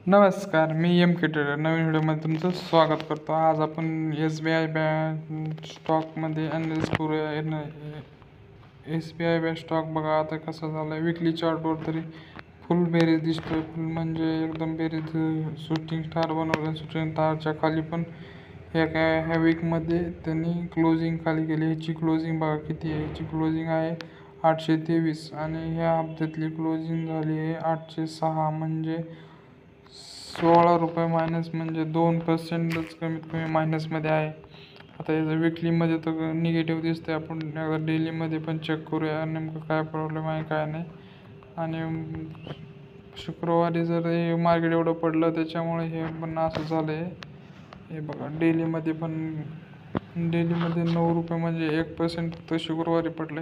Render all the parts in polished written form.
नमस्कार, मी एम के ट्रेडर नवीन व्हिडिओमध्ये तुमचं स्वागत करतो. आज आपण SBI बँक स्टॉकमध्ये ॲनालिसिस करूया. SBI बँक स्टॉक बघा आता कसा झाला आहे. विकली चार्टवर तरी फुल बेरीज दिसतोय. फुल म्हणजे एकदम बेरीज शूटिंग स्टार बनवलं. शूटिंग स्टारच्या खाली पण ह्या वीकमध्ये त्यांनी क्लोजिंग खाली केली. ह्याची क्लोजिंग बघा किती आहे. ह्याची क्लोजिंग आहे 823 आणि ह्या हप्त्यातली क्लोजिंग झाली आहे 806 म्हणजे 16 रुपये मायनस, म्हणजे 2%च कमीत कमी मायनसमध्ये आहे. आता याचं विकलीमध्ये तर निगेटिव्ह दिसतंय. आपण एकदा डेलीमध्ये पण चेक करूया नेमकं काय प्रॉब्लेम आहे काय नाही. आणि शुक्रवारी जर हे मार्केट एवढं पडलं त्याच्यामुळे हे पण असं झालं आहे. हे बघा डेलीमध्ये 9 रुपये म्हणजे 1% फक्त शुक्रवारी पडले.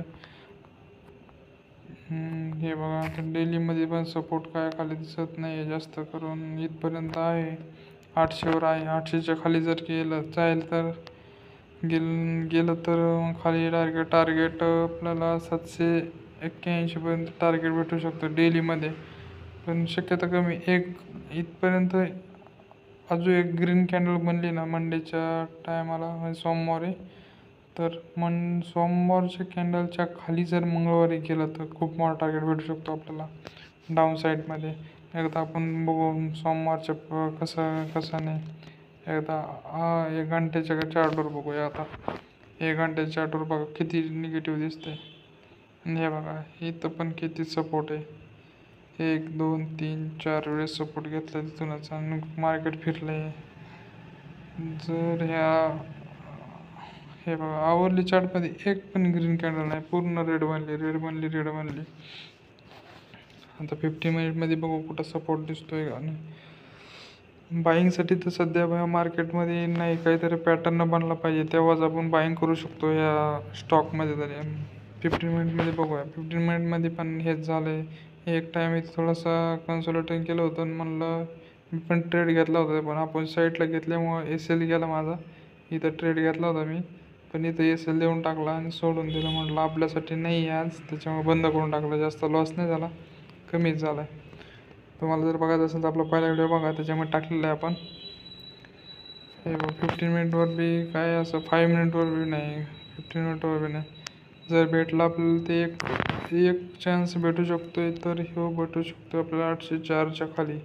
हे बघा आता डेलीमध्ये पण सपोर्ट काय खाली दिसत नाही आहे. जास्त करून इथपर्यंत आहे 800वर आहे. 800च्या खाली जर जाईल तर गेलं तर खाली टार्गेट आपल्याला 781 पर्यंत टार्गेट भेटू शकतं डेलीमध्ये. पण शक्यता कमी. इथपर्यंत अजून एक ग्रीन कॅन्डल बनली ना मंडेच्या टायमाला म्हणजे सोमवारी, तर सोमवारच्या कॅन्डलच्या खाली जर मंगळवारी गेलं तर खूप मोठा टार्गेट भेटू शकतो आपल्याला डाऊन साईडमध्ये. एकदा आपण बघू सोमवारच्या कसं नाही. एकदा 1 घंट्याच्या चार्टवर बघूया. आता 1 घंट्याच्या चार्टवर बघा किती निगेटिव्ह दिसतंय. आणि हे बघा इथं पण किती सपोर्ट आहे. 1 2 3 4 वेळेस सपोर्ट घेतला तिथूनच आणि मार्केट फिरलंय. जर हे बघा आवरली चार्टमध्ये एक पण ग्रीन कॅन्डल नाही. पूर्ण रेड बनली. आता 50 मिनिटमध्ये बघू कुठं सपोर्ट दिसतोय. आणि बाईंगसाठी तर सध्या मार्केटमध्ये नाही, काहीतरी पॅटर्न बनला पाहिजे तेव्हाच आपण बाईंग करू शकतो ह्या स्टॉकमध्ये. तरी 15 मिनिटमध्ये बघूया. 15 मिनिटमध्ये पण हेच झालं आहे. एक टाईम इथं थोडासा कन्सोलिडेटिंग केलं होतं आणि म्हणलं मी पण ट्रेड घेतला होता. पण आपण साईडला घेतल्यामुळं SL गेला माझा. इथं ट्रेड घेतला होता मी, पण इथं SL देऊन टाकला आणि सोडून दिलं. म्हटलं आपल्यासाठी नाही आज, त्याच्यामुळे बंद करून टाकलं. जास्त लॉस नाही झाला, कमीच झाला आहे. तुम्हाला जर बघायचं असेल तर आपला पहिला व्हिडिओ बघा, त्याच्यामध्ये टाकलेला आहे आपण. हे बघ 15 मिनिटवर बी काय असं 5 मिनिटवर बी नाही, 15 मिनिटवर बी नाही. जर भेटला आपल्याला ते एक चान्स भेटू शकतोय तर हो भेटू शकतो आपल्याला 804च्या खाली.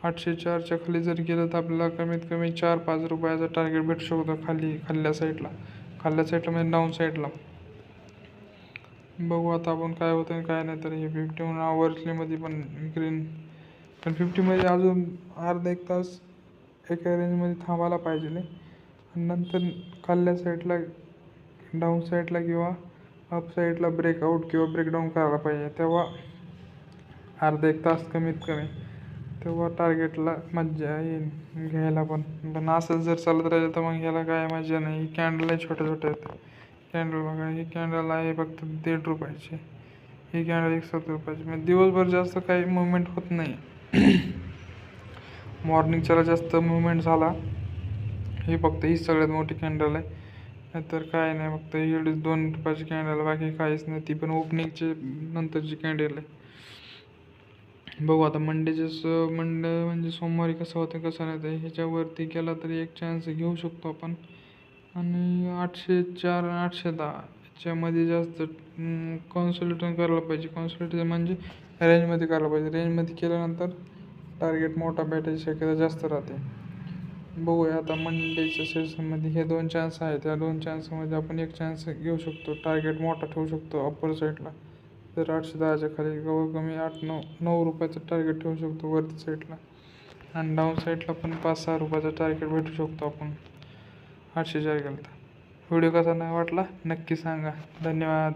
804च्या खाली जर गेलं तर आपल्याला कमीत कमी 4-5 रुपयाचा टार्गेट भेटू शकतो खाल्ल्या साईडला म्हणजे डाऊन साईडला. बघू आता आपण काय होतं आणि काय नाही. तर हे 51 आवर्सलीमध्ये पण ग्रीन, पण 50मध्ये अजून अर्धा 1 तास एका रेंजमध्ये थांबायला पाहिजे. आणि नंतर खाल्ल्या साईडला डाऊन साईडला किंवा अप साईडला ब्रेकआउट किंवा ब्रेकडाऊन करायला पाहिजे. तेव्हा अर्धा 1 तास कमीत कमी, तेव्हा टार्गेटला मज्जा येईल घ्यायला. पण असं जर चालत राहिलं तर मग ह्याला काय मजा नाही. ही कॅन्डल आहे छोट्या आहेत. कॅन्डल बघा, ही कॅन्डल आहे फक्त 1.5 रुपयाची. ही कॅन्डल 7 रुपयाची. म्हणजे दिवसभर जास्त काही मुवमेंट होत नाही. मॉर्निंगच्याला जास्त मुवमेंट झाला. ही फक्त ही सगळ्यात मोठी कॅन्डल आहे. नाहीतर काय नाही, फक्त एवढीच 2 रुपयाची कॅन्डल, बाकी काहीच नाही. ती पण ओपनिंगची नंतरची कॅन्डल आहे. बघू आता मंडे म्हणजे सोमवारी कसं होतं कसं नाही. तर ह्याच्यावरती गेला तरी एक चान्स घेऊ शकतो आपण. आणि 804 आणि 810 याच्यामध्ये जास्त कॉन्सोलिडेशन करायला पाहिजे. कॉन्सोलिडेशन म्हणजे रेंजमध्ये करायला पाहिजे. रेंजमध्ये केल्यानंतर टार्गेट मोठा भेटायची शक्यता जास्त राहते. बघूया आता मंडेच्या सेशनमध्ये हे 2 चान्स आहेत. त्या 2 चान्समध्ये आपण एक चान्स घेऊ शकतो. टार्गेट मोठा ठेवू शकतो अप्पर साईडला. तर 810च्या खाली कमी 8-9 रुपयाचं टार्गेट ठेवू शकतो वरती साईडला. आणि डाऊन साईडला पण 5-6 रुपयाचा टार्गेट भेटू शकतो आपण 804 गेलं तर. व्हिडिओ कसा नाही वाटला नक्की सांगा. धन्यवाद.